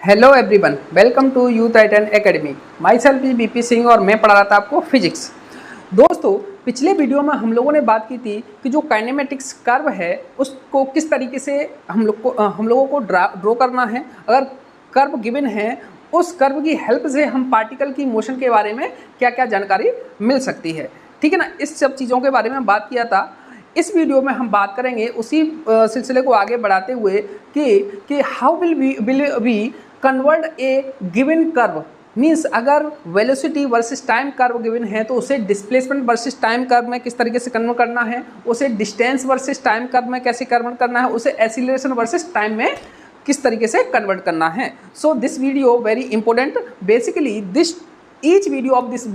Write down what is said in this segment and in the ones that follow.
Hello everyone, welcome to Youth Titan Academy. My self is BP Singh और मैं पढ़ा रहा था आपको फिजिक्स। दोस्तों, पिछले वीडियो में हम लोगों ने बात की थी कि जो काइनेमेटिक्स कर्व है उसको किस तरीके से हम लोगों को ड्रॉ करना है। अगर कर्व गिवन है, उस कर्व की हेल्प से हम पार्टिकल की मोशन के बारे में क्या क्या जानकारी मिल सकती है। ठीक है ना, इस सब चीज़ों के बारे में बात किया था। इस वीडियो में हम बात करेंगे उसी सिलसिले को आगे बढ़ाते हुए कि how will we convert a given curve. Means अगर velocity versus time curve given है तो उसे डिस्प्लेसमेंट वर्सेस टाइम कर्व में किस तरीके से कन्वर्ट करना है, उसे डिस्टेंस वर्सेस टाइम कर्व में कैसे कन्वर्ट करना है, उसे एक्सीलरेशन वर्सेस टाइम में किस तरीके से कन्वर्ट करना है। So this video very important. Basically this each video of this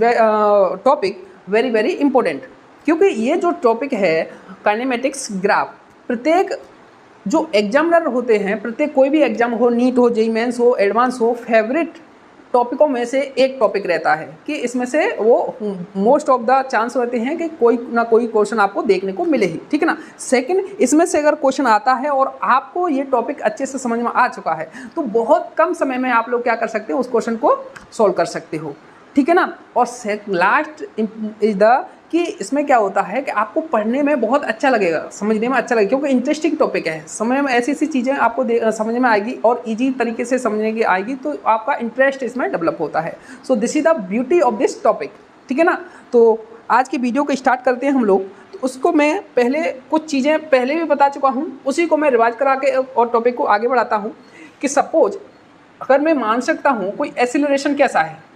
topic very very important, क्योंकि ये जो टॉपिक है काइनेमेटिक्स ग्राफ, प्रत्येक जो एग्जामिनर होते हैं, प्रत्येक कोई भी एग्जाम हो, नीट हो, जेईई मेंस हो, एडवांस हो, फेवरेट टॉपिकों में से एक टॉपिक रहता है कि इसमें से वो मोस्ट ऑफ द चांस रहते हैं कि कोई ना कोई क्वेश्चन आपको देखने को मिले ही। ठीक है ना। सेकंड, इसमें से अगर क्वेश्चन आता है और आपको ये टॉपिक अच्छे से समझ में आ चुका है तो बहुत कम समय में आप लोग क्या कर सकते हो, उस क्वेश्चन को सॉल्व कर सकते हो। ठीक है ना। और लास्ट इज द कि इसमें क्या होता है कि आपको पढ़ने में बहुत अच्छा लगेगा, समझने में अच्छा लगेगा, क्योंकि इंटरेस्टिंग टॉपिक है। समझ में ऐसी ऐसी चीज़ें आपको समझ में आएगी और इजी तरीके से समझने की आएगी, तो आपका इंटरेस्ट इसमें डेवलप होता है। So this is the beauty of this topic. ठीक है ना। तो आज की वीडियो को स्टार्ट करते हैं हम लोग। तो उसको मैं पहले कुछ चीज़ें पहले भी बता चुका हूँ, उसी को मैं रिवाइज करा के और टॉपिक को आगे बढ़ाता हूँ कि सपोज अगर मैं मान सकता हूँ कोई एक्सीलरेशन कैसा है,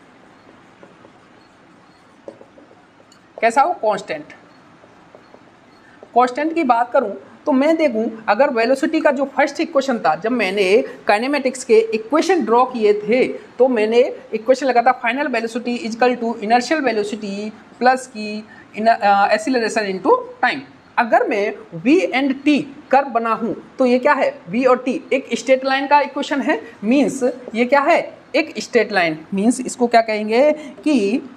कैसा हो, कांस्टेंट। कांस्टेंट की बात करूं तो मैं देखूं अगर वेलोसिटी का जो फर्स्ट इक्वेशन था, जब मैंने काइनेमेटिक्स के इक्वेशन ड्रॉ किए थे तो मैंने इक्वेशन लगा था final velocity equal to inertial velocity plus की एक्सीलरेशन इनटू टाइम। अगर मैं v एंड t कर्व बना हूं तो ये क्या है, v और t एक स्ट्रेट लाइन का इक्वेशन है। मीन्स ये क्या है, एक स्ट्रेट लाइन। मीन्स इसको क्या कहेंगे कि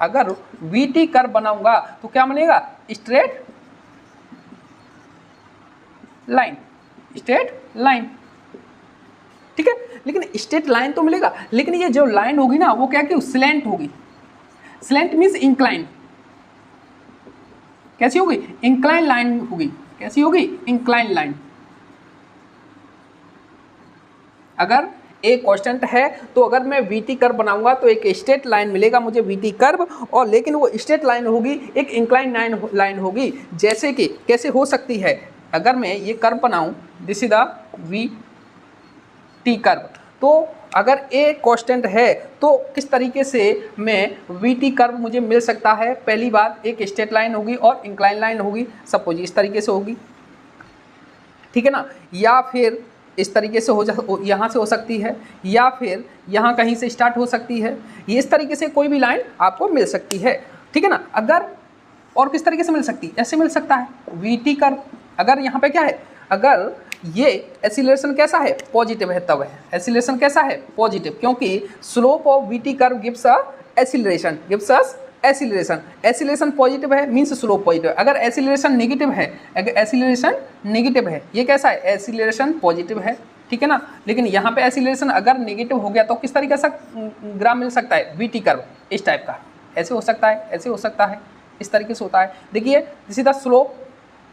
अगर VT कर्व बनाऊंगा तो क्या बनेगा, स्ट्रेट लाइन, स्ट्रेट लाइन। ठीक है। लेकिन स्ट्रेट लाइन तो मिलेगा, लेकिन ये जो लाइन होगी ना वो क्या कि स्लैंट होगी। Slant means incline. कैसी होगी, इंक्लाइन लाइन होगी। कैसी होगी, इंक्लाइन लाइन। अगर एक कांस्टेंट है तो अगर मैं VT कर्व बनाऊंगा तो एक स्ट्रेट लाइन मिलेगा मुझे VT कर्व, और लेकिन वो स्ट्रेट लाइन होगी, एक इंक्लाइन लाइन होगी। जैसे कि कैसे हो सकती है, अगर मैं ये कर्व बनाऊं, this is the VT curve, तो अगर ए कांस्टेंट है तो किस तरीके से मैं VT कर्व मुझे मिल सकता है। पहली बात, एक स्ट्रेट लाइन होगी और इंक्लाइन लाइन होगी। सपोज इस तरीके से होगी, ठीक है ना, या फिर इस तरीके से यहाँ से हो सकती है, या फिर यहाँ कहीं से स्टार्ट हो सकती है। ये इस तरीके से कोई भी लाइन आपको मिल सकती है। ठीक है ना। अगर और किस तरीके से मिल सकती है, ऐसे मिल सकता है VT कर्व। अगर यहाँ पे क्या है, अगर ये एक्सीलरेशन कैसा है, पॉजिटिव है, तब है एक्सीलरेशन कैसा है, पॉजिटिव, क्योंकि slope of VT curve gives a acceleration, gives us acceleration. Acceleration positive है मीन्स स्लोप पॉजिटिव है। अगर एक्सीलरेशन नेगेटिव है, अगर एक्सीलरेशन नेगेटिव है, ये कैसा है, एक्सीलरेशन पॉजिटिव है। ठीक है ना। लेकिन यहाँ पे एक्सीलरेशन अगर नेगेटिव हो गया तो किस तरीके से ग्राफ मिल सकता है, VT कर्व इस टाइप का, ऐसे हो सकता है, ऐसे हो सकता है, इस तरीके से होता है। देखिए, this is the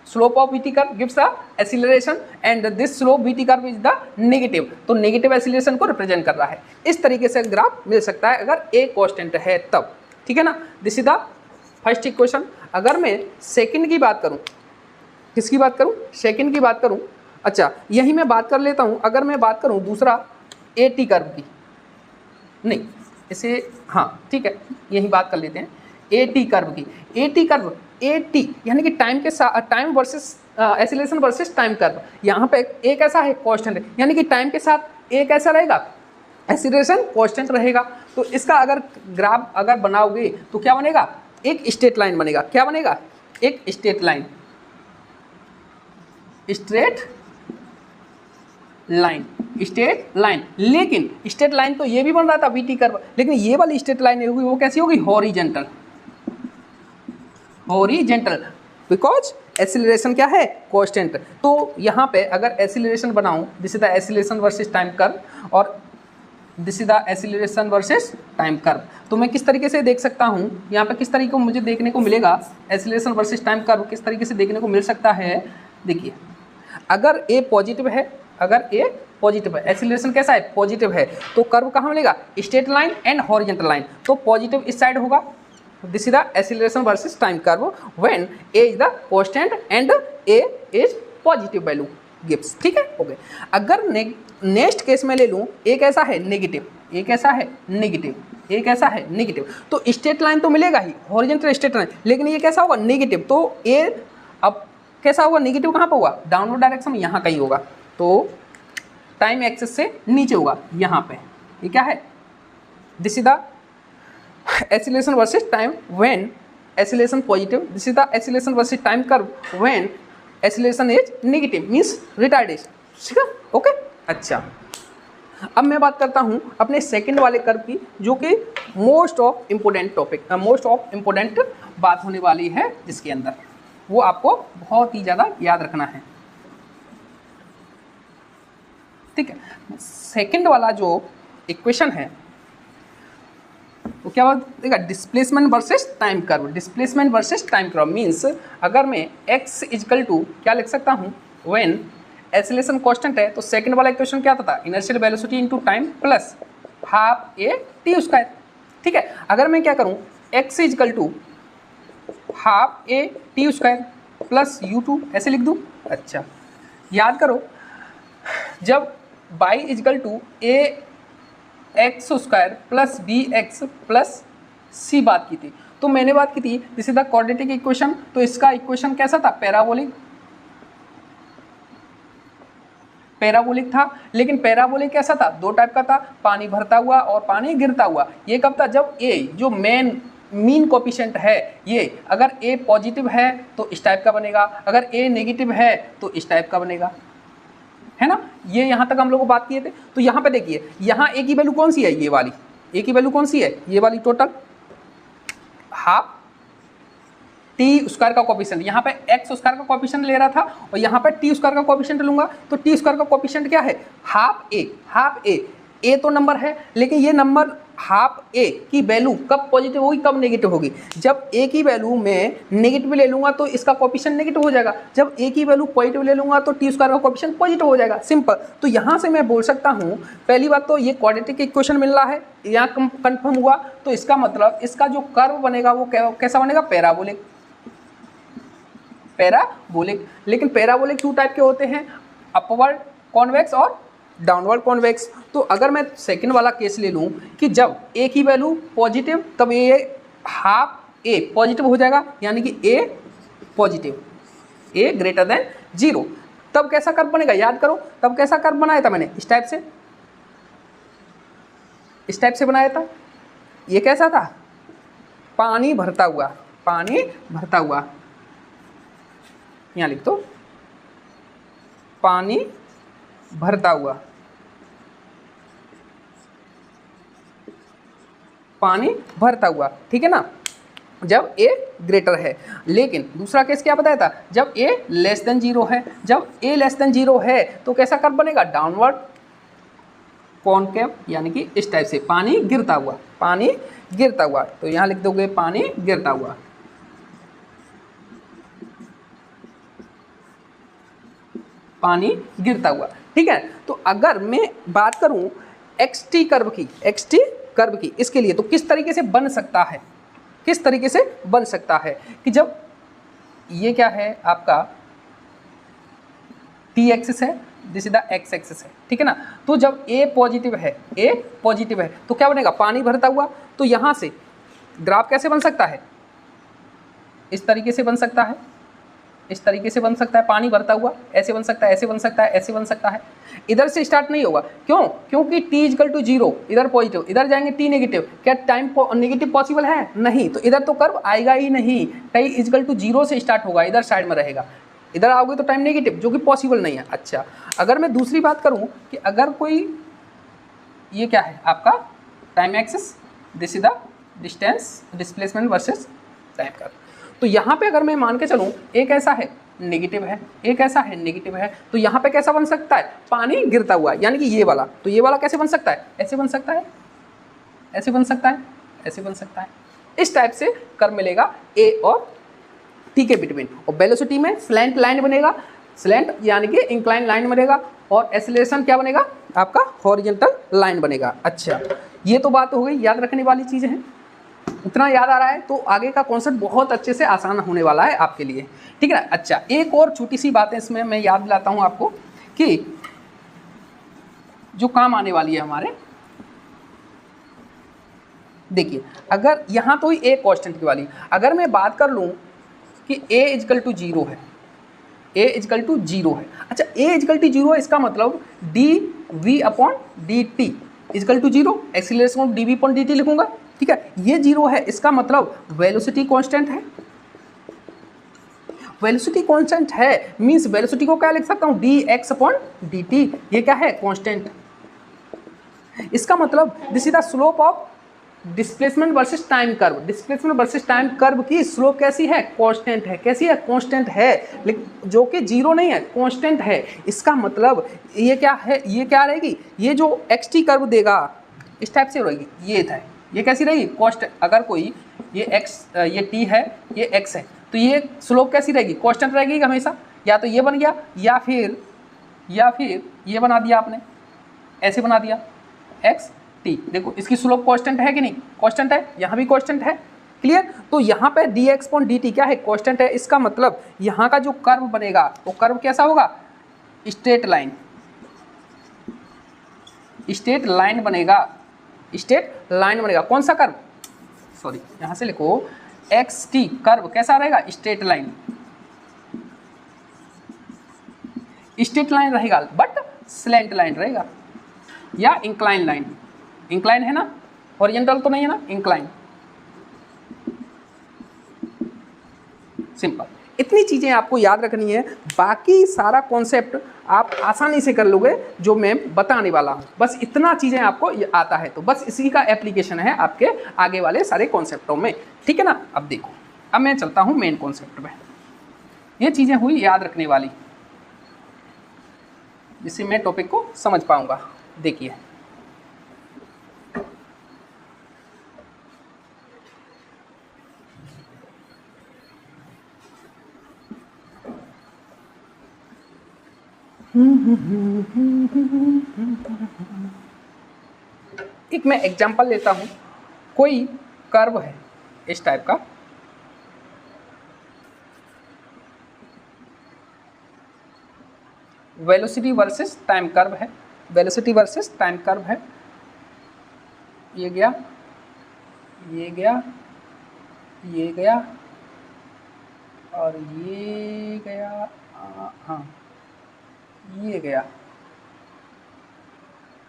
slope of VT curve gives the acceleration and this slope VT curve is the negative, तो नेगेटिव एक्सीलरेशन को रिप्रेजेंट कर रहा है। इस तरीके से ग्राफ मिल सकता है अगर ए कांस्टेंट है तब। ठीक है ना। This is the first equation. अगर मैं सेकंड की बात करूं, किसकी बात करूं, सेकंड की बात करूं, अच्छा यही मैं बात कर लेता हूं। अगर मैं बात करूं दूसरा AT कर्व की, नहीं इसे, हाँ ठीक है, यही बात कर लेते हैं AT कर्व की। AT कर्व, AT यानी कि टाइम के साथ, time versus acceleration versus time curve. यहाँ पे एक ऐसा है कांस्टेंट है, यानी कि टाइम के साथ एक ऐसा रहेगा, एक्सीलरेशन कांस्टेंट रहेगा। तो इसका अगर ग्राफ अगर बनाओगे तो क्या बनेगा, एक स्ट्रेट लाइन बनेगा। क्या बनेगा, एक straight line, straight line, straight line. लेकिन स्ट्रेट लाइन तो ये भी बन रहा था VT कर्व, लेकिन ये वाली स्ट्रेट लाइन होगी वो कैसी होगी, हॉरिजेंटल, हॉरिजेंटल, बिकॉज एक्सीलरेशन क्या है, कांस्टेंट। तो यहाँ पे अगर एक्सीलरेशन बनाऊं, this is the acceleration versus time curve, और this is the acceleration versus time curve. तो मैं किस तरीके से देख सकता हूँ यहाँ पे, किस तरीके को मुझे देखने को मिलेगा एक्सीलरेशन वर्सेस टाइम कर्व किस तरीके से देखने को मिल सकता है। देखिए, अगर ए पॉजिटिव है, अगर ए पॉजिटिव है, एक्सीलरेशन कैसा है, पॉजिटिव है, तो कर्व कहाँ मिलेगा, straight line and horizontal line. तो पॉजिटिव इस साइड होगा, this is the acceleration versus time curve when A is the constant and A is positive value gives. ठीक है, हो गए। अगर नेक्स्ट केस में ले लूँ, ए कैसा है, नेगेटिव, ए कैसा है, नेगेटिव, ए कैसा है, नेगेटिव, तो स्ट्रेट लाइन तो मिलेगा ही, हॉरिजॉन्टल स्ट्रेट लाइन, लेकिन ये कैसा होगा, नेगेटिव। तो ए अब कैसा होगा, नेगेटिव कहाँ पर होगा, डाउनवर्ड डायरेक्शन में, यहाँ कहीं होगा। तो टाइम एक्सिस से नीचे होगा, यहाँ पे। ये क्या है, this is the acceleration versus time when acceleration positive, this is the acceleration versus time curve when acceleration is negative, means retardation. ठीक है, ओके। अच्छा, अब मैं बात करता हूँ अपने सेकंड वाले कर्व की, जो कि most of important topic, most of important बात होने वाली है जिसके अंदर, वो आपको बहुत ही ज़्यादा याद रखना है। ठीक है, सेकंड वाला जो इक्वेशन है वो क्या होगा, displacement versus time curve. Displacement versus time curve means अगर मैं x इजकल टू क्या लिख सकता हूँ, व्हेन एक्सीलरेशन कांस्टेंट है, तो सेकंड वाला इक्वेशन क्या था, inertial velocity into time plus half a t square. ठीक है, अगर मैं क्या करूँ, x equal to half a t square plus u2 ऐसे लिख दूँ। अच्छा, याद करो, जब y equal to a x square plus b x plus c बात की थी, तो मैंने बात की थी this is the quadratic equation. तो इसका इक्वेशन कैसा था, पैराबोलिक, पैराबोलिक था। लेकिन पैराबोलिक कैसा था, दो टाइप का था, पानी भरता हुआ और पानी गिरता हुआ। ये कब था, जब ए जो मीन कोफिशिएंट है, ये अगर ए पॉजिटिव है तो इस टाइप का बनेगा, अगर ए नेगेटिव है तो इस टाइप का बनेगा, है ना। ये यहाँ तक हम लोग बात किए थे। तो यहाँ पे देखिए, यहाँ ए की वैल्यू कौन सी है, ये वाली ए की वैल्यू कौन सी है, ये वाली टोटल हाफ टी स्क्वायर का कोफिशिएंट, यहाँ पे एक्स स्क्वायर का कोफिशिएंट ले रहा था और यहाँ पे टी स्क्वायर का कोफिशिएंट लूंगा। तो टी स्क्वायर का कोफिशिएंट क्या है, हाफ ए, हाफ ए तो नंबर है, लेकिन ये नंबर हाफ ए की वैल्यू कब पॉजिटिव होगी, कब नेगेटिव होगी, जब ए की वैल्यू में नेगेटिव ले लूंगा तो इसका कोफिशिएंट नेगेटिव हो जाएगा, जब ए की वैल्यू पॉजिटिव ले लूंगा तो टी स्क्वायर का कोफिशिएंट पॉजिटिव हो जाएगा, सिंपल। तो यहाँ से मैं बोल सकता हूँ, पहली बात तो ये क्वाड्रेटिक इक्वेशन मिल रहा है, यहाँ कंफर्म हुआ। तो इसका मतलब इसका जो कर्व बनेगा वो कैसा बनेगा, पैराबोलिक, पैराबोलिक। लेकिन पैराबोलिक टू टाइप के होते हैं, अपवर्ड कॉन्वेक्स और डाउनवर्ड कॉन्वेक्स। तो अगर मैं सेकंड वाला केस ले लूँ कि जब ए की वैल्यू पॉजिटिव, तब ये हाफ ए पॉजिटिव हो जाएगा, यानी कि ए पॉजिटिव, ए ग्रेटर देन 0, तब कैसा कर्व बनेगा, याद करो, तब कैसा कर्व बनाया था मैंने, इस टाइप से, इस टाइप से बनाया था। ये कैसा था, पानी भरता हुआ, पानी भरता हुआ, यहाँ लिख दो, पानी भरता हुआ, पानी भरता हुआ, ठीक है ना, जब ए ग्रेटर है। लेकिन दूसरा केस क्या बताया था, जब ए लेस देन 0 है। जब ए लेस देन 0 है तो कैसा कर्व बनेगा, डाउनवर्ड कॉनकेव, यानी कि इस टाइप से, पानी गिरता हुआ, पानी गिरता हुआ। तो यहाँ लिख दोगे पानी गिरता हुआ, पानी गिरता हुआ, ठीक है। तो अगर मैं बात करूं एक्सटी कर्व की, एक्सटी कर्व की, इसके लिए तो किस तरीके से बन सकता है, किस तरीके से बन सकता है कि जब ये क्या है आपका टी एक्सिस है, this is the x axis है, ठीक है ना। तो जब ए पॉजिटिव है, ए पॉजिटिव है तो क्या बनेगा, पानी भरता हुआ। तो यहाँ से ग्राफ कैसे बन सकता है, इस तरीके से बन सकता है, इस तरीके से बन सकता है, पानी भरता हुआ, ऐसे बन सकता है, ऐसे बन सकता है, ऐसे बन सकता है। इधर से स्टार्ट नहीं होगा, क्यों, क्योंकि t इजकल टू 0, इधर पॉजिटिव, इधर जाएंगे t नेगेटिव। क्या टाइम नेगेटिव पॉसिबल है, नहीं, तो इधर तो कर्व आएगा ही नहीं। t इजकल टू 0 से स्टार्ट होगा, इधर साइड में रहेगा, इधर आओगे तो टाइम नेगेटिव, जो कि पॉसिबल नहीं है। अच्छा, अगर मैं दूसरी बात करूँ कि अगर कोई, ये क्या है आपका time axis, this is the distance displacement versus time curve. तो यहाँ पे अगर मैं मान के चलूँ एक ऐसा है, नेगेटिव है, एक कैसा है नेगेटिव है, तो यहाँ पे कैसा बन सकता है, पानी गिरता हुआ, यानी कि ये वाला, तो ये वाला कैसे बन सकता है, ऐसे बन सकता है, ऐसे बन सकता है, ऐसे बन सकता है। इस टाइप से कर्व मिलेगा ए और टी के बिटवीन, और वेलोसिटी में स्लैंट लाइन बनेगा, स्लैंट यानी कि इंक्लाइन लाइन बनेगा, और एक्सेलरेशन क्या बनेगा आपका, हॉरिजॉन्टल लाइन बनेगा। अच्छा, ये तो बात हो गई, याद रखने वाली चीज़ें हैं, इतना याद आ रहा है तो आगे का कॉन्सेप्ट बहुत अच्छे से आसान होने वाला है आपके लिए, ठीक है ना। अच्छा, एक और छोटी सी बात है इसमें मैं याद दिलाता हूँ आपको कि जो काम आने वाली है हमारे, देखिए अगर यहाँ तो ए कांस्टेंट की वाली, अगर मैं बात कर लूँ कि a इजकल टू 0 है, a इजकल टू 0 है, अच्छा a इजकल टू 0 है, इसका मतलब dv upon dt equal to 0, acceleration of dv upon dt लिखूंगा, ठीक है। ये 0 है, इसका मतलब वेलोसिटी कांस्टेंट है, वेलोसिटी कांस्टेंट है मींस वेलोसिटी को क्या लिख सकता हूँ, dx अपॉन dt, ये क्या है कांस्टेंट, इसका मतलब this is the slope of displacement versus time curve, displacement versus time curve की स्लोप कैसी है, कांस्टेंट है, कैसी है, कांस्टेंट है, लेकिन जो कि 0 नहीं है, कांस्टेंट है। इसका मतलब ये क्या है, ये क्या रहेगी, ये जो एक्स टी कर्व देगा इस टाइप से रहेगी, ये था, ये कैसी रहेगी, कांस्टेंट। अगर कोई ये एक्स, ये टी है, ये एक्स है, तो ये स्लोप कैसी रहेगी, कांस्टेंट रहेगी हमेशा, या तो ये बन गया या फिर ये बना दिया आपने, ऐसे बना दिया एक्स टी, देखो इसकी स्लोप कांस्टेंट है कि नहीं, कांस्टेंट है, यहाँ भी कांस्टेंट है, क्लियर। तो यहाँ पे dx अपॉन dt क्या है, कांस्टेंट है, इसका मतलब यहाँ का जो कर्व बनेगा वो कर्व कैसा होगा, स्ट्रेट लाइन, स्ट्रेट लाइन बनेगा, स्ट्रेट लाइन बनेगा, कौन सा कर्व, सॉरी यहाँ से लिखो एक्स टी कर्व कैसा रहेगा, स्ट्रेट लाइन, स्ट्रेट लाइन रहेगा बट स्लैंट लाइन रहेगा, या इंक्लाइन लाइन, इंक्लाइन है ना, हॉरिजॉन्टल तो नहीं है ना, इंक्लाइन, सिंपल। इतनी चीज़ें आपको याद रखनी है, बाकी सारा कॉन्सेप्ट आप आसानी से कर लोगे जो मैं बताने वाला हूँ, बस इतना चीज़ें आपको आता है, तो बस इसी का एप्लीकेशन है आपके आगे वाले सारे कॉन्सेप्टों में, ठीक है ना। अब देखो, अब मैं चलता हूँ मेन कॉन्सेप्ट में, ये चीज़ें हुई याद रखने वाली, जिससे मैं टॉपिक को समझ पाऊँगा। देखिए एक मैं एग्जांपल लेता हूं, कोई कर्व है इस टाइप का, वेलोसिटी वर्सेस टाइम कर्व है, वेलोसिटी वर्सेस टाइम कर्व है, ये गया, ये गया, ये गया और ये गया, हाँ ये गया,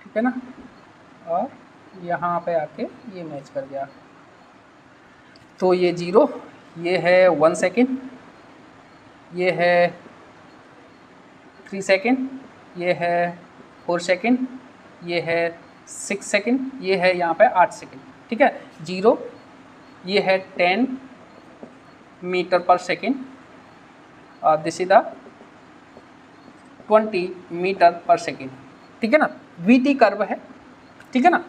ठीक है ना, और यहाँ पे आके ये मैच कर गया, तो ये 0, ये है 1 सेकेंड, ये है 3 सेकेंड, ये है 4 सेकेंड, ये है 6 सेकेंड, ये है यहाँ पे 8 सेकेंड, ठीक है। 0, ये है 10 मीटर पर सेकेंड, और दिस इज द 20 मीटर पर सेकेंड, ठीक है ना। वीटी कर्व है, ठीक है ना,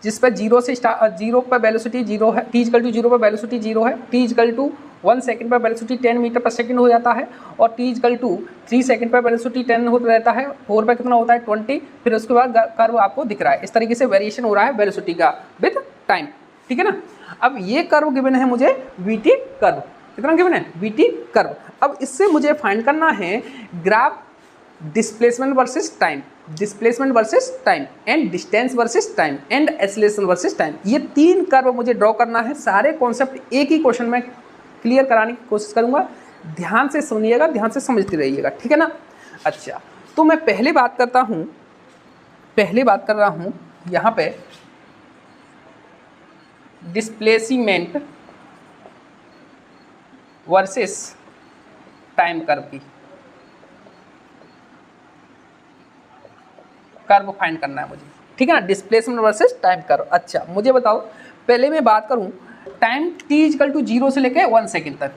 जिस पर 0 से स्टार्ट, 0 पर वेलोसिटी 0 है, t इक्वल टू 0 पर वेलोसिटी 0 है, t इक्वल टू 1 सेकेंड पर वेलोसिटी 10 मीटर पर सेकेंड हो जाता है, और t इक्वल टू 3 सेकेंड पर वेलोसिटी 10 होता रहता है, 4 पर कितना होता है 20, फिर उसके बाद कर्व आपको दिख रहा है, इस तरीके से वेरिएशन हो रहा है वेलोसिटी का विद टाइम, ठीक है ना। अब ये कर्व गिवन है मुझे वीटी कर्व, कितना गिवन है, वीटी कर्व। अब इससे मुझे फाइंड करना है graph displacement versus time, displacement versus time, and distance versus time, and acceleration versus time, ये 3 कर्व मुझे ड्रॉ करना है। सारे कॉन्सेप्ट एक ही क्वेश्चन में क्लियर कराने की कोशिश करूंगा, ध्यान से सुनिएगा, ध्यान से समझते रहिएगा, ठीक है ना। अच्छा, तो मैं पहले बात कर रहा हूँ यहाँ पे डिस्प्लेसमेंट वर्सेस टाइम कर्व की, कर्व फाइंड करना है मुझे, ठीक है ना, डिस्प्लेसमेंट वर्सेस टाइम कर्व। अच्छा मुझे बताओ, पहले मैं बात करूं टाइम t इक्वल टू 0 से लेके 1 सेकेंड तक,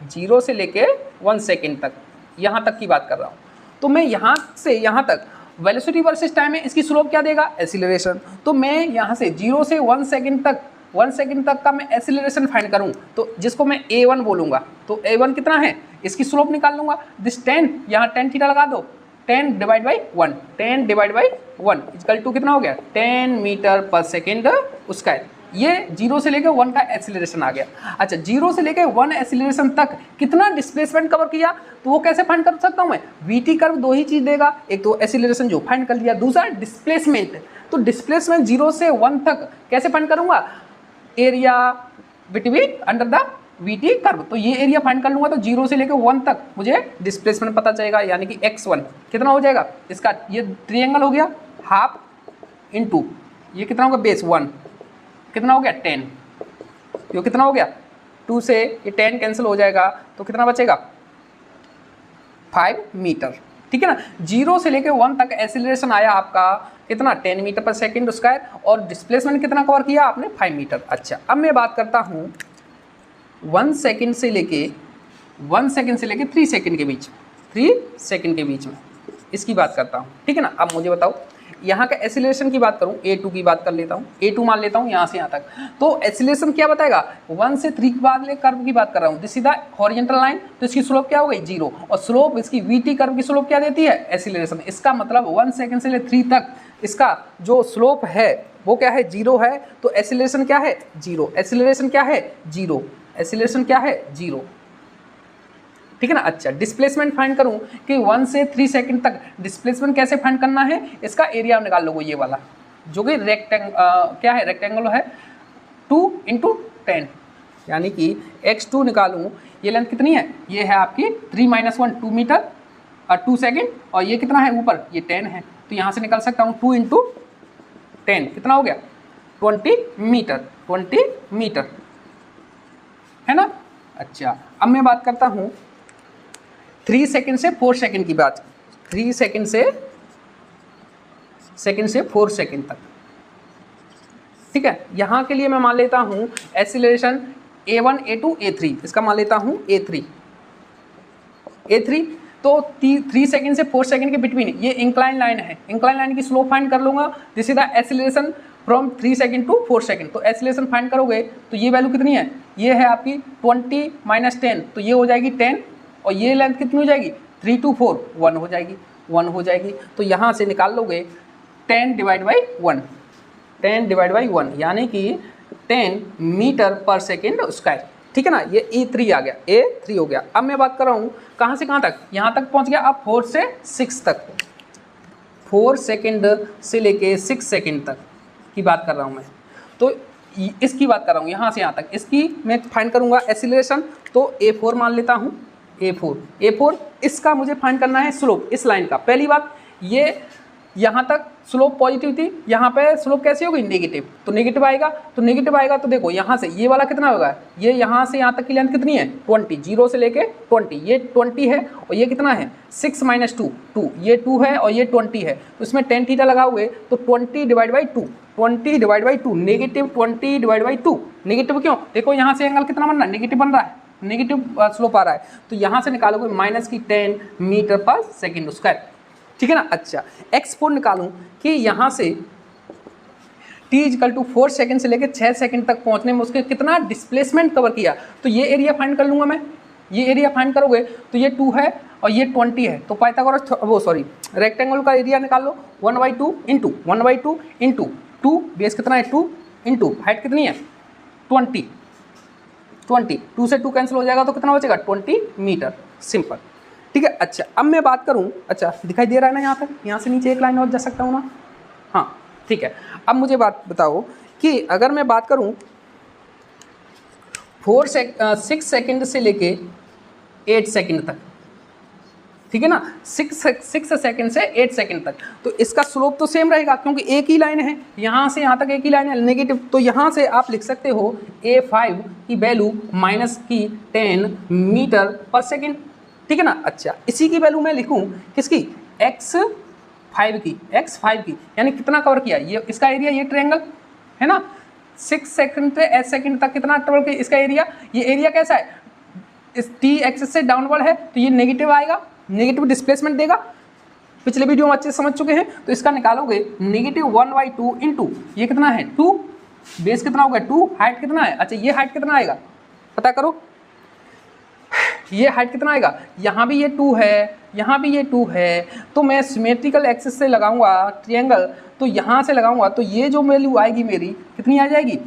0 से लेके 1 सेकेंड तक, यहाँ तक की बात कर रहा हूँ। तो मैं यहाँ से यहाँ तक वेलोसिटी वर्सेस टाइम है, इसकी स्लोप क्या देगा, एसिलरेशन। तो मैं यहाँ से 0 से 1 सेकेंड तक का मैं एसिलरेशन फाइंड करूँ तो जिसको मैं a1 बोलूँगा, तो a1 कितना है, इसकी स्लोप निकाल लूँगा। दिस 10, यहाँ 10 थीटा लगा दो, 10 divide by 1, 10 divide by 1 equal to कितना हो गया, 10 मीटर पर सेकेंड स्क्वायर। ये 0 से लेकर 1 का एक्सीलरेशन आ गया। अच्छा, 0 से लेकर 1 एक्सीलरेशन तक कितना डिस्प्लेसमेंट कवर किया, तो वो कैसे फाइंड कर सकता हूँ मैं, वीटी कर्व दो ही चीज़ देगा, एक तो एक्सीलरेशन जो फाइंड कर लिया, दूसरा डिस्प्लेसमेंट। तो डिस्प्लेसमेंट 0 से 1 तक कैसे फाइंड करूँगा, area between under the VT curve. तो ये एरिया फाइंड कर लूँगा तो 0 से लेकर 1 तक मुझे डिस्प्लेसमेंट पता चलेगा, यानी कि x1 कितना हो जाएगा, इसका ये ट्रायंगल हो गया हाफ इंटू ये कितना होगा बेस 1, कितना हो गया 10, ये कितना हो गया 2 से ये 10 कैंसिल हो जाएगा तो कितना बचेगा 5 मीटर। ठीक है ना, 0 से लेकर 1 तक एक्सीलरेशन आया आपका कितना 10 मीटर पर सेकेंड स्क्वायर, और डिस्प्लेसमेंट कितना कवर किया आपने 5 मीटर। अच्छा, अब मैं बात करता हूँ 1 सेकेंड से लेके 3 सेकेंड के बीच, 3 सेकेंड के बीच में इसकी बात करता हूँ। ठीक है ना, अब मुझे बताओ यहाँ का एक्सीलरेशन की बात करूँ, a2 की बात कर लेता हूँ, a2 मान लेता हूँ यहाँ से यहाँ तक, तो एक्सीलरेशन क्या बताएगा 1 से 3 के बाद ले कर्व की बात कर रहा हूँ, this is the horizontal line, तो इसकी स्लोप क्या हो गई 0, और स्लोप इसकी वीटी कर्व की स्लोप क्या देती है, एक्सीलरेशन। इसका मतलब 1 सेकेंड से ले 3 तक इसका जो स्लोप है वो क्या है 0 है, तो एक्सीलरेशन क्या है 0, एक्सीलरेशन क्या है 0, एक्सीलरेशन क्या है 0। ठीक है ना। अच्छा, डिस्प्लेसमेंट फाइंड करूं कि 1 से 3 सेकंड तक डिस्प्लेसमेंट कैसे फाइंड करना है, इसका एरिया निकाल लोगे ये वाला जो कि क्या है रेक्टेंगल है 2 × 10, यानी कि x2 निकालूं, ये लेंथ कितनी है, ये है आपकी 3 - 1 2 मीटर और 2 सेकेंड, और ये कितना है ऊपर ये 10 है, तो यहाँ से निकाल सकता हूँ 2 × 10 कितना हो गया 20 मीटर है ना। अच्छा, अब मैं बात करता हूँ 3 सेकेंड से 4 सेकेंड की बात, 3 सेकेंड से 4 सेकेंड तक। ठीक है, यहाँ के लिए मैं मान लेता हूँ एक्सीलरेशन a1 a2 a3, इसका मान लेता हूँ a3, तो 3 सेकेंड से 4 सेकेंड के बिटवीन ये इंक्लाइन लाइन है, इंक्लाइन लाइन की स्लोप फाइंड कर लूँगा, this is the acceleration from 3 second to 4 second. तो एक्सीलरेशन फाइंड करोगे तो ये वैल्यू कितनी है, ये है आपकी 20 - 10, तो ये हो जाएगी 10, और ये लेंथ कितनी हो जाएगी 3 to 4 1 हो जाएगी, तो यहाँ से निकाल लोगे 10 डिवाइड बाई 1, यानी कि 10 मीटर पर सेकेंड स्क्वायर। ठीक है ना, ये A3 आ गया, A3 हो गया। अब मैं बात कर रहा हूँ कहाँ से कहाँ तक, यहाँ तक पहुँच गया, अब 4 से 6 तक, 4 सेकेंड से लेके 6 सेकेंड तक की बात कर रहा हूँ मैं, तो इसकी बात कर रहा हूँ यहाँ से यहाँ तक, इसकी मैं फाइंड करूँगा एक्सीलरेशन, तो A4 मान लेता हूँ, A4 इसका मुझे फाइंड करना है स्लोप इस लाइन का। पहली बात, ये यहाँ तक स्लोप पॉजिटिव थी, यहाँ पे स्लोप कैसी होगी नेगेटिव, तो नेगेटिव आएगा, तो देखो यहाँ से ये वाला कितना होगा, ये यहाँ से यहाँ तक की लेंथ कितनी है 20, 0 से लेके 20, ये 20 है, और ये कितना है 6 - 2 2, ये 2 है और ये 20 है, तो इसमें 10 थीटा लगाओगे तो 20 divide by 2, negative 20 divide by 2, negative क्यों, देखो यहाँ से एंगल कितना बन रहा है, नेगेटिव बन रहा है, नेगेटिव स्लोप आ रहा है, तो यहाँ से निकालोगे -10 मीटर पर सेकेंड स्क्वायर। ठीक है ना। अच्छा, x4 निकालूं कि यहाँ से t = 4 सेकेंड से लेकर 6 सेकेंड तक पहुँचने में उसके कितना डिस्प्लेसमेंट कवर किया, तो ये एरिया फाइंड कर लूँगा मैं, ये एरिया फाइंड करोगे तो ये 2 है और ये 20 है, तो पाइथागोरस रेक्टेंगल का एरिया निकाल लो, 1/2 × 2 बेस कितना है 2 इंटू हाइट कितनी है 20, 2 से 2 कैंसिल हो जाएगा तो कितना बचेगा 20 मीटर, सिंपल। ठीक है। अच्छा, अब मैं बात करूं, अच्छा दिखाई दे रहा है ना यहाँ तक, यहाँ से नीचे एक लाइन और जा सकता हूँ ना, हाँ ठीक है। अब मुझे बात बताओ कि अगर मैं बात करूं 6 सेकेंड से लेके 8 सेकेंड तक, ठीक है ना, 6 सेकेंड से 8 सेकेंड तक, तो इसका स्लोप तो सेम रहेगा क्योंकि एक ही लाइन है, यहाँ से यहाँ तक एक ही लाइन है नेगेटिव, तो यहाँ से आप लिख सकते हो A5 की वैल्यू -10 मीटर पर सेकेंड। ठीक है ना। अच्छा, इसी की वैल्यू मैं लिखूं किसकी, x5 की, यानी कितना कवर किया, ये इसका एरिया, ये ट्रायंगल है ना, 6 सेकेंड से 8 सेकेंड तक कितना कवर किया इसका एरिया, ये एरिया कैसा है इस टी एक्सिस से डाउनवर्ड है तो ये नेगेटिव आएगा, नेगेटिव डिस्प्लेसमेंट देगा। पिछले वीडियो में अच्छे से समझ चुके हैं। तो इसका निकालोगे -1/2 इंटू ये कितना है 2, बेस कितना होगा 2, हाइट कितना है, अच्छा ये हाइट कितना आएगा पता करो, ये हाइट कितना आएगा, यहाँ भी ये 2 है, यहाँ भी ये 2 है, तो मैं सिमेट्रिकल एक्सिस से लगाऊंगा ट्रायंगल, तो यहाँ से लगाऊंगा तो ये जो वैल्यू आएगी मेरी कितनी आ जाएगी,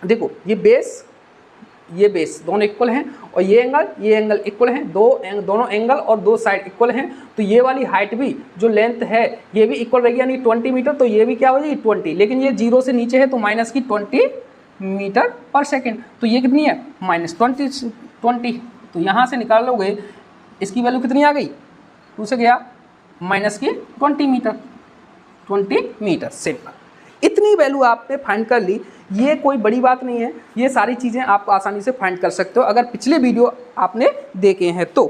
देखो ये बेस दोनों इक्वल हैं और ये एंगल इक्वल हैं, दोनों एंगल और दो साइड इक्वल हैं, तो ये वाली हाइट भी जो लेंथ है ये भी इक्वल रहेगी, यानी 20 मीटर, तो ये भी क्या हो जाएगी 20, लेकिन ये 0 से नीचे है तो माइनस की 20 मीटर पर सेकेंड, तो ये कितनी है -20, तो यहाँ से निकाल लोगे इसकी वैल्यू कितनी आ गई, 2 से गया माइनस की 20 मीटर सिंपल। इतनी वैल्यू आपने फाइंड कर ली, ये कोई बड़ी बात नहीं है, ये सारी चीज़ें आप आसानी से फाइंड कर सकते हो अगर पिछले वीडियो आपने देखे हैं तो।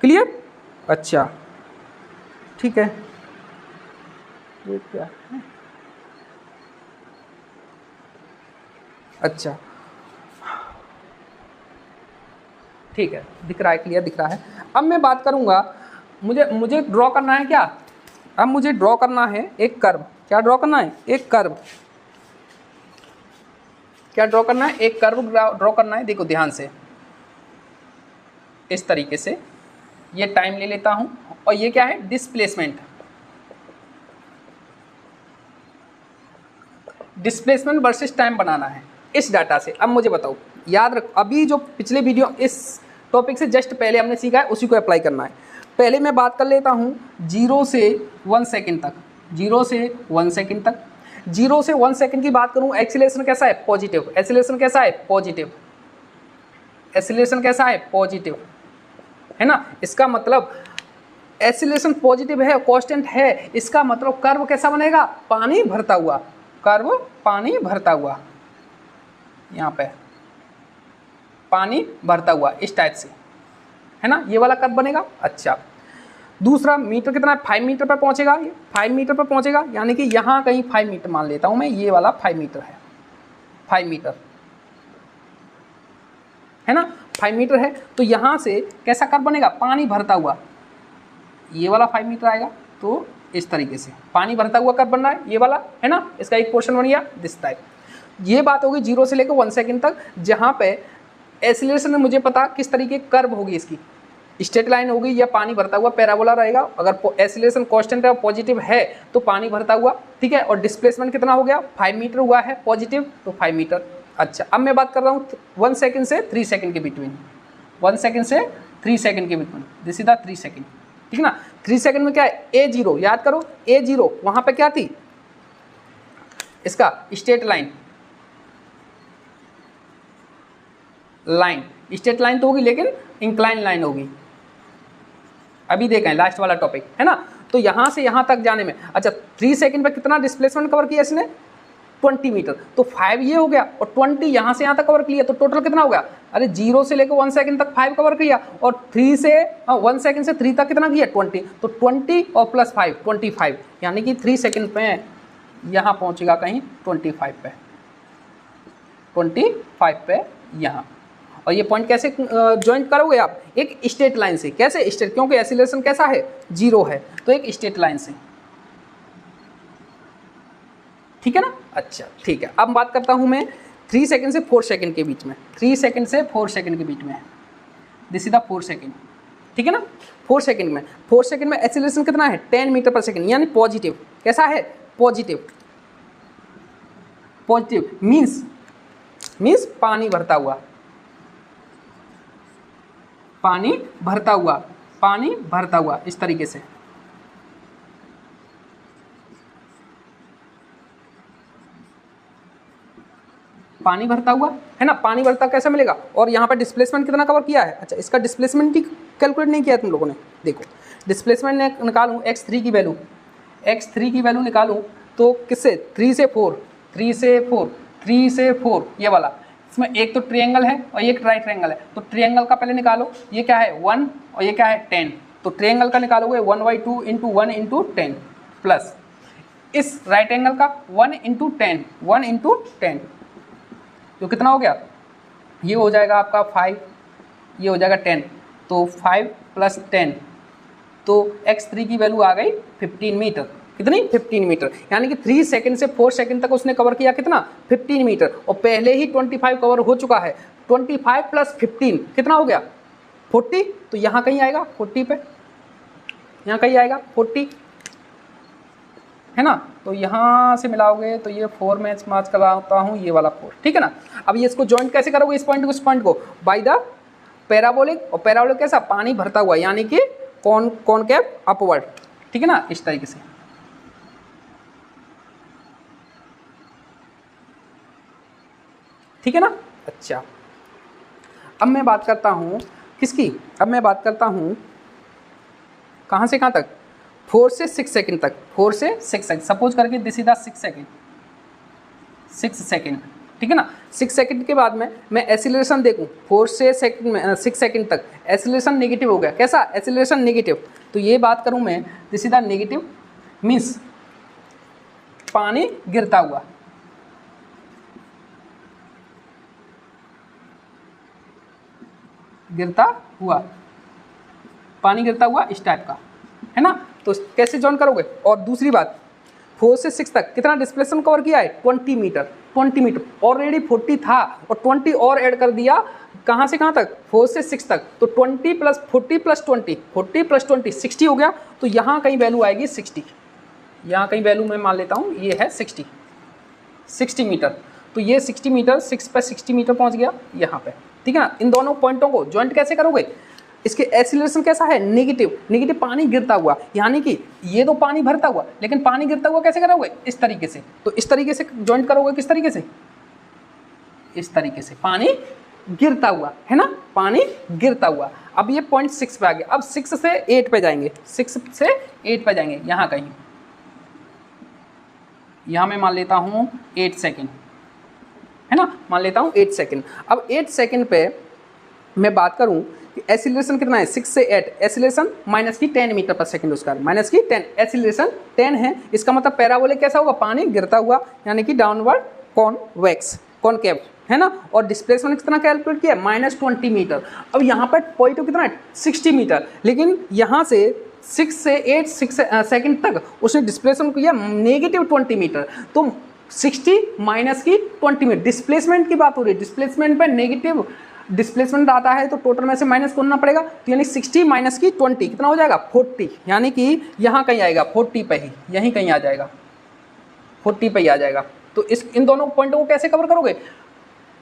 क्लियर, अच्छा ठीक है, ये क्या है, अच्छा ठीक है, दिख रहा है, क्लियर दिख रहा है। अब मैं बात करूंगा, मुझे ड्रॉ करना है क्या, अब मुझे ड्रॉ करना है एक कर्व, क्या ड्रॉ करना है, एक कर्व, क्या ड्रॉ करना है, एक कर्व ड्रॉ करना है। देखो ध्यान से, इस तरीके से ये टाइम ले लेता हूं और ये क्या है डिस्प्लेसमेंट वर्सेस टाइम बनाना है इस डाटा से। अब मुझे बताओ, याद रखो अभी जो पिछले वीडियो इस टॉपिक से जस्ट पहले हमने सीखा है उसी को अप्लाई करना है। पहले मैं बात कर लेता हूं 0 से 1 सेकंड तक, 0 से 1 सेकंड तक, 0 से 1 सेकंड की बात करूं, एक्सीलरेशन कैसा है पॉजिटिव, एक्सीलरेशन कैसा है पॉजिटिव, एक्सीलरेशन कैसा है पॉजिटिव, है ना। इसका मतलब एक्सीलरेशन पॉजिटिव है, कांस्टेंट है, इसका मतलब कर्व कैसा बनेगा, पानी भरता हुआ, कर्व पानी भरता हुआ, यहाँ पे पानी भरता हुआ इस टाइप से, है ना, ये वाला कर्व बनेगा। अच्छा दूसरा मीटर कितना है, 5 मीटर पर पहुंचेगा, ये 5 मीटर पर पहुंचेगा, यानी कि यहाँ कहीं 5 मीटर मान लेता हूं मैं, ये वाला 5 मीटर है, 5 मीटर है ना, 5 मीटर है, तो यहाँ से कैसा कर्व बनेगा, पानी भरता हुआ, ये वाला 5 मीटर आएगा, तो इस तरीके से पानी भरता हुआ कर्व बन रहा है ये वाला, है ना, इसका एक पोर्शन बन गया दिस टाइप। ये बात होगी 0 से लेकर 1 सेकंड तक, जहाँ पे एक्सीलरेशन में मुझे पता किस तरीके कर्व होगी, इसकी स्ट्रेट लाइन होगी या पानी भरता हुआ पैराबोला रहेगा। अगर एक्सीलरेशन कांस्टेंट है पॉजिटिव है तो पानी भरता हुआ, ठीक है, और डिस्प्लेसमेंट कितना हो गया 5 मीटर हुआ है पॉजिटिव, तो 5 मीटर। अच्छा अब मैं बात कर रहा हूँ 1 सेकंड से 3 सेकंड के बिटवीन, 1 सेकंड से 3 सेकंड के between, this is the 3 second, ठीक है ना। 3 सेकंड में क्या है, A0 याद करो, A0 वहाँ पे क्या थी, इसका स्ट्रेट लाइन, स्ट्रेट लाइन तो होगी लेकिन इंक्लाइन लाइन होगी, अभी देखें लास्ट वाला टॉपिक, है ना। तो यहाँ से यहाँ तक जाने में, अच्छा 3 सेकंड पे कितना डिस्प्लेसमेंट कवर किया इसने, 20 मीटर, तो 5 ये हो गया और 20 यहाँ से यहाँ तक कवर किया, तो टोटल कितना हो गया, अरे 0 से लेकर 1 सेकंड तक 5 कवर किया और 3 से 1 सेकंड से 3 तक कितना किया 20, तो 20 और प्लस 5 25, यानी कि 3 सेकंड पे यहाँ पहुँचेगा कहीं 25 पे, 25 पे यहाँ। और ये पॉइंट कैसे ज्वाइंट करोगे आप, एक स्ट्रेट लाइन से, कैसे स्ट्रेट, क्योंकि एक्सीलरेशन कैसा है 0 है, तो एक स्ट्रेट लाइन से, ठीक है ना। अच्छा ठीक है, अब बात करता हूं मैं 3 सेकंड से 4 सेकंड के बीच में, 3 सेकंड से 4 सेकंड के बीच में, दिस इज द 4 सेकंड, ठीक है ना। 4 सेकंड में, 4 सेकंड में एक्सीलरेशन कितना है 10 मीटर पर सेकंड, यानी पॉजिटिव, कैसा है पॉजिटिव, पॉजिटिव मीन्स पानी भरता हुआ, पानी भरता हुआ, पानी भरता हुआ इस तरीके से, पानी भरता हुआ, है ना। पानी भरता कैसे मिलेगा, और यहाँ पर डिस्प्लेसमेंट कितना कवर किया है, अच्छा इसका डिस्प्लेसमेंट ही कैलकुलेट नहीं किया तुम लोगों ने, देखो डिस्प्लेसमेंट निकालूँ x3 की वैल्यू, x3 की वैल्यू निकालूँ तो किससे 3 से 4 ये वाला, इसमें एक तो ट्रायंगल है और एक राइट ट्रायंगल है, तो ट्रायंगल का पहले निकालो, ये क्या है 1 और ये क्या है 10, तो ट्रायंगल का निकालोगे 1/2 इंटू 1 इंटू 10 प्लस इस राइट एंगल का 1 इंटू 10, जो कितना हो गया, ये हो जाएगा आपका 5 ये हो जाएगा 10, तो 5 + 10, तो x3 की वैल्यू आ गई 15 मीटर। कितनी? 15 मीटर। यानी कि 3 सेकंड से 4 सेकंड तक उसने कवर किया कितना? 15 मीटर। और पहले ही 25 कवर हो चुका है। 25 + 15 कितना हो गया? 40। तो यहाँ कहीं आएगा 40 पे, यहाँ कहीं आएगा 40, है ना। तो यहाँ से मिलाओगे तो ये 4 मैच कराता हूँ, ये वाला 4, ठीक है ना। अब ये इसको जॉइंट कैसे करोगे? इस पॉइंट को इस पॉइंट को बाय द पैराबोलिक, और पैराबोलिक कैसा? पानी भरता हुआ, यानी कि कॉनकेव अपवर्ड, ठीक है ना, इस तरीके से। ठीक है ना। अच्छा, अब मैं बात करता हूँ किसकी? अब मैं बात करता हूँ कहाँ से कहाँ तक? 4 से 6 सेकंड तक। 4 से 6 सेकंड, सपोज करके this is the 6 second, 6 second, ठीक है ना। 6 सेकंड के बाद में मैं एसिलेरेशन देखूँ 4 से 6 सेकंड तक, एसिलेरेशन नेगेटिव हो गया। कैसा? एसिलेरेशन नेगेटिव। तो ये बात करूँ मैं, this is the negative, means पानी गिरता हुआ, गिरता हुआ, पानी गिरता हुआ इस टाइप का, है ना। तो कैसे जॉइन करोगे? और दूसरी बात, 4 से 6 तक कितना डिस्प्लेसमेंट कवर किया है? 20 मीटर। 20 मीटर ऑलरेडी 40 था और 20 और ऐड कर दिया। कहाँ से कहाँ तक? 4 से 6 तक। तो 20 + 40 + 20, 40 + 20 60 हो गया। तो यहाँ कहीं वैल्यू आएगी 60, यहाँ कहीं वैल्यू मैं मान लेता हूँ, ये है 60 मीटर। तो ये 60 मीटर, 6 पे 60 मीटर पहुँच गया यहाँ पे, ठीक है ना। इन दोनों पॉइंटों को जॉइंट कैसे करोगे? इसके एसिलेरेशन कैसा है? नेगेटिव, नेगेटिव पानी गिरता हुआ, यानी कि ये तो पानी भरता हुआ, लेकिन पानी गिरता हुआ कैसे करोगे? इस तरीके से। तो इस तरीके से जॉइंट करोगे, किस तरीके से? इस तरीके से, पानी गिरता हुआ, है ना, पानी गिरता हुआ। अब ये पॉइंट 6 पे आ गया। अब 6 से 8 पे जाएंगे, 6 से 8 पे जाएंगे, यहाँ कहीं, यहाँ मैं मान लेता हूँ 8 सेकेंड, है ना, मान लेता हूँ 8 सेकेंड। अब 8 सेकेंड पे मैं बात करूँ कि एसिलेरेशन कितना है? 6 से 8, एसिलेरेशन माइनस की 10 मीटर पर सेकंड, उसका माइनस की 10, एसिलेरेशन 10 है। इसका मतलब पैराबोलिक कैसा होगा? पानी गिरता हुआ, यानी कि डाउनवर्ड कॉन्वेक्स, कॉनकेव, है ना। और डिस्प्लेसमेंट कितना कैलकुलेट किया? -20 मीटर। अब यहाँ पर पॉइंट कितना है? 60 मीटर, लेकिन यहाँ से 6 से 8 सेकंड तक उसने डिस्प्लेसमेंट किया -20 मीटर। तो 60 माइनस की 20 मीटर, डिस्प्लेसमेंट की बात हो रही है। डिस्प्लेसमेंट पे नेगेटिव डिस्प्लेसमेंट आता है तो टोटल में से माइनस करना पड़ेगा। तो यानी 60 माइनस की 20 कितना हो जाएगा? 40, यानी कि यहाँ कहीं आएगा 40 पे ही, यहीं कहीं आ जाएगा, 40 पे ही आ जाएगा। तो इन दोनों पॉइंटों को कैसे कवर करोगे?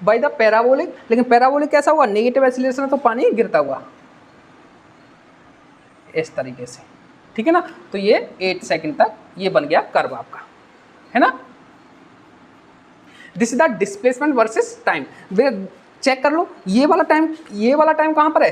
By the parabolic. लेकिन पैराबोलिक कैसा हुआ? नेगेटिव एसिलेरेशन है तो पानी गिरता हुआ इस तरीके से, ठीक है ना। तो ये 8 सेकंड तक ये बन गया कर्व आपका, है ना। This is the displacement versus time. Check कर लो, ये वाला टाइम कहाँ पर है?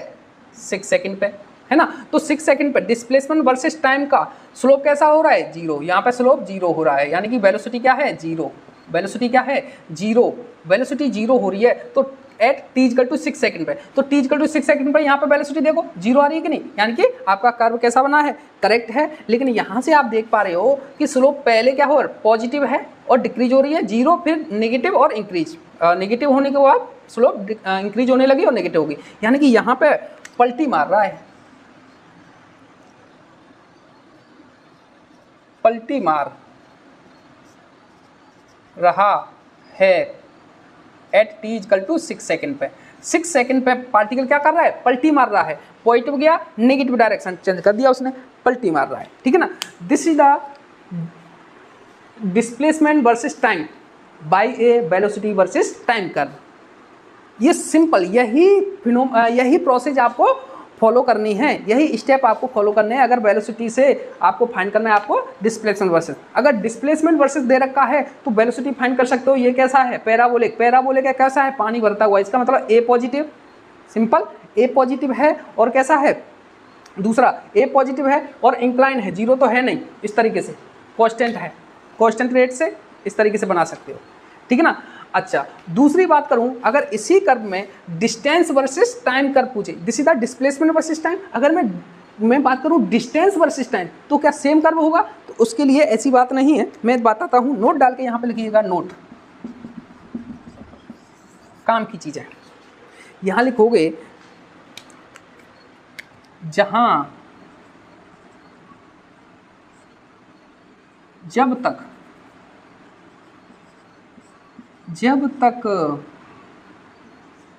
6 सेकंड पे, है ना। तो 6 सेकंड पे डिस्प्लेसमेंट वर्सेस टाइम का स्लोप कैसा हो रहा है? 0। यहाँ पे स्लोप 0 हो रहा है, यानी कि वेलोसिटी क्या है? 0। वेलोसिटी क्या है? 0। वेलोसिटी 0 हो रही है तो एट t = 6 सेकंड पे, तो t = 6 सेकंड पे यहाँ पे वेलोसिटी देखो 0 आ रही है कि नहीं, यानी कि आपका कर्व कैसा बना है? करेक्ट है। लेकिन यहाँ से आप देख पा रहे हो कि स्लोप पहले क्या हो रहा है? पॉजिटिव है और डिक्रीज हो रही है, 0 फिर नेगेटिव और इंक्रीज, नेगेटिव होने के बाद स्लोप इंक्रीज होने लगी और नेगेटिव होगी, यानी कि यहाँ पे पलटी मार रहा है, पलटी मार रहा है एट t = 6 सेकंड पे। 6 सेकंड पे पार्टिकल क्या कर रहा है? पलटी मार रहा है। पॉजिटिव गया, नेगेटिव डायरेक्शन चेंज कर दिया उसने, पलटी मार रहा है, ठीक है ना। This is the displacement versus time by a velocity versus time curve. ये सिंपल, यही प्रोसेस आपको फॉलो करनी है, यही स्टेप आपको फॉलो करने हैं। अगर वेलोसिटी से आपको फाइंड करना है, आपको डिस्प्लेसमेंट वर्सेस, अगर डिस्प्लेसमेंट वर्सेस दे रखा है तो वेलोसिटी फाइंड कर सकते हो। ये कैसा है? पैराबोलिक। पैराबोलिक है कैसा है? पानी भरता हुआ, इसका मतलब ए पॉजिटिव, सिंपल ए पॉजिटिव है। और कैसा है दूसरा? ए पॉजिटिव है और इंक्लाइन है, 0 तो है नहीं, इस तरीके से कांस्टेंट है, कांस्टेंट रेट से इस तरीके से बना सकते हो, ठीक है ना। अच्छा, दूसरी बात करूं, अगर इसी कर्व में डिस्टेंस वर्सेस टाइम कर्व पूछे, this is the displacement versus time, अगर मैं बात करूं डिस्टेंस वर्सेस टाइम, तो क्या सेम कर्व होगा? तो उसके लिए ऐसी बात नहीं है, मैं बताता हूं। नोट डाल के यहां पे लिखिएगा, नोट, काम की चीज़ है। यहां लिखोगे जहां जब तक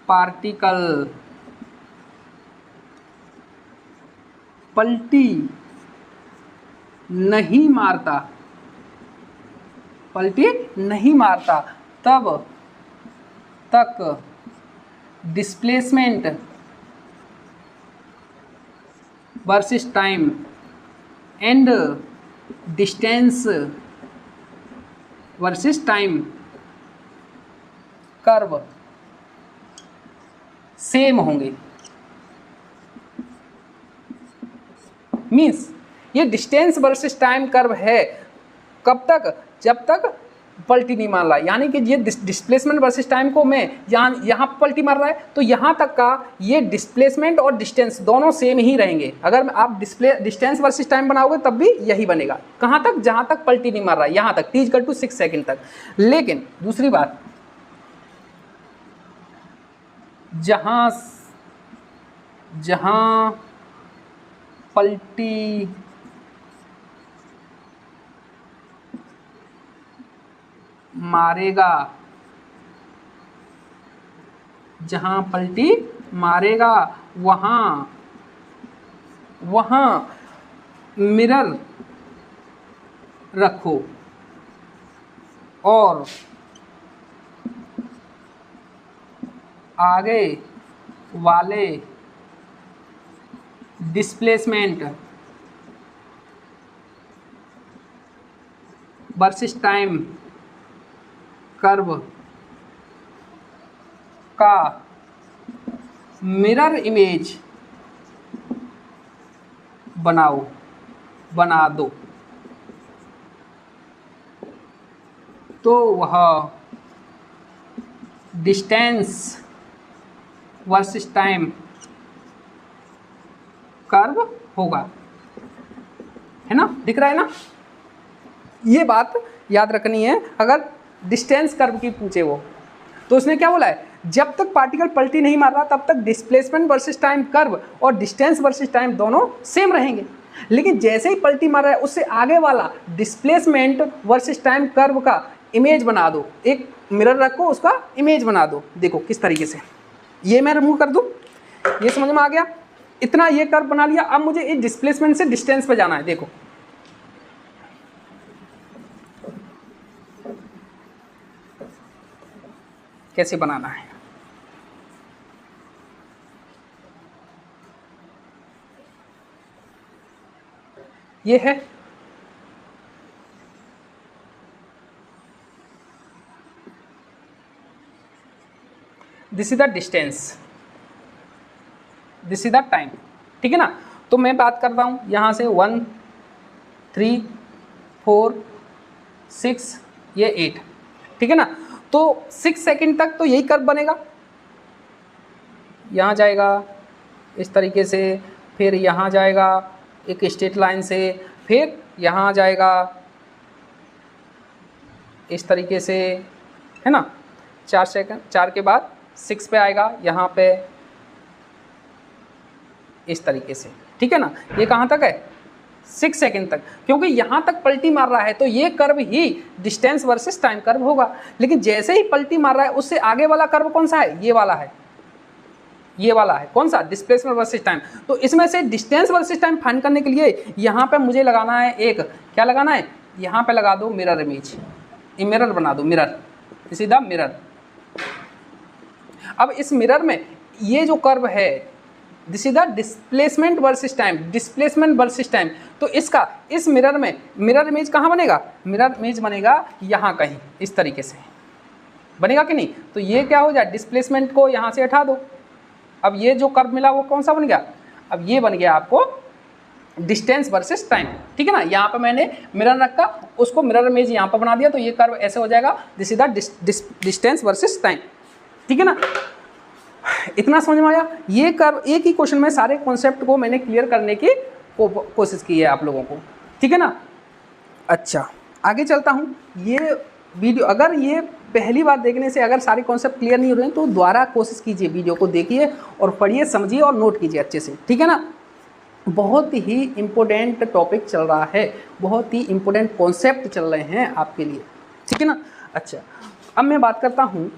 पार्टिकल पलटी नहीं मारता तब तक displacement versus time and distance versus time curve same होंगे। मीन्स ये डिस्टेंस वर्सेस टाइम कर्व है कब तक, जब तक पलटी नहीं मार रहा है। यानी कि ये डिस्प्लेसमेंट वर्सेस टाइम को मैं यहाँ पलटी मार रहा है तो यहाँ तक का ये डिस्प्लेसमेंट और डिस्टेंस दोनों सेम ही रहेंगे। अगर आप डिस्टेंस वर्सेस टाइम बनाओगे तब भी यही बनेगा। कहाँ तक, जहाँ तक पलटी नहीं मार रहा है, यहाँ तक t = 6 सेकेंड तक। लेकिन दूसरी बात, जहाँ पलटी मारेगा वहाँ मिरर रखो और आगे वाले डिस्प्लेसमेंट वर्सेस टाइम कर्व का मिरर इमेज बना दो तो वह डिस्टेंस वर्सेस टाइम कर्व होगा। है ना, दिख रहा है ना। ये बात याद रखनी है। अगर डिस्टेंस कर्व की पूछे वो, तो उसने क्या बोला है, जब तक पार्टिकल पलटी नहीं मार रहा तब तक डिस्प्लेसमेंट वर्सेस टाइम कर्व और डिस्टेंस वर्सेस टाइम दोनों सेम रहेंगे। लेकिन जैसे ही पलटी मार रहा है उससे आगे वाला डिस्प्लेसमेंट वर्सेस टाइम कर्व का इमेज बना दो। एक मिरर रखो, उसका इमेज बना दो। देखो किस तरीके से, ये मैं रिमूव कर दूं, ये समझ में आ गया। इतना ये कर्व बना लिया। अब मुझे इस डिस्प्लेसमेंट से डिस्टेंस पे जाना है। देखो कैसे बनाना है। ये है this is the distance, this is the time. ठीक है ना। तो मैं बात कर रहा हूं यहां से 1 3 4 6 ये 8। ठीक है ना। तो 6 सेकंड तक तो यही कर्व बनेगा। यहाँ जाएगा इस तरीके से, फिर यहाँ जाएगा एक स्ट्रेट लाइन से, फिर यहाँ जाएगा इस तरीके से, है ना। 4 सेकंड, 4 के बाद 6 पे आएगा, यहाँ पे इस तरीके से। ठीक है ना। ये कहाँ तक है, 6 सेकंड तक, क्योंकि यहाँ तक पलटी मार रहा है तो ये कर्व ही डिस्टेंस वर्सेस टाइम कर्व होगा। लेकिन जैसे ही पलटी मार रहा है उससे आगे वाला कर्व कौन सा है, ये वाला है। ये वाला है कौन सा, डिस्प्लेसमेंट वर्सेस टाइम। तो इसमें से डिस्टेंस वर्सेस टाइम फाइंड करने के लिए यहाँ पे मुझे लगाना है एक, क्या लगाना है, यहाँ पे लगा दो मिरर इमेज, मिरर बना दो, mirror, this is the mirror. अब इस मिरर में ये जो कर्व है this is the displacement versus time, displacement versus time. तो इसका इस मिरर में मिरर इमेज कहाँ बनेगा, मिरर इमेज बनेगा यहाँ कहीं इस तरीके से बनेगा कि नहीं। तो ये क्या हो जाए, डिस्प्लेसमेंट को यहाँ से हटा दो। अब ये जो कर्व मिला वो कौन सा बन गया, अब ये बन गया आपको डिस्टेंस वर्सेस टाइम। ठीक है ना। यहाँ पे मैंने मिरर रखा, उसको मिरर इमेज यहाँ पर बना दिया, तो ये कर्व ऐसे हो जाएगा, this is the distance versus time. ठीक है ना। इतना समझ में आया। ये कर्व एक ही क्वेश्चन में सारे कॉन्सेप्ट को मैंने क्लियर करने की कोशिश की है आप लोगों को। ठीक है ना। अच्छा आगे चलता हूँ। ये वीडियो अगर ये पहली बार देखने से अगर सारे कॉन्सेप्ट क्लियर नहीं हो रहे हैं तो दोबारा कोशिश कीजिए, वीडियो को देखिए और पढ़िए, समझिए और नोट कीजिए अच्छे से। ठीक है ना। बहुत ही इम्पोर्टेंट टॉपिक चल रहा है, बहुत ही इम्पोर्टेंट कॉन्सेप्ट चल रहे हैं आपके लिए, ठीक है ना। अच्छा, अब मैं बात करता हूँ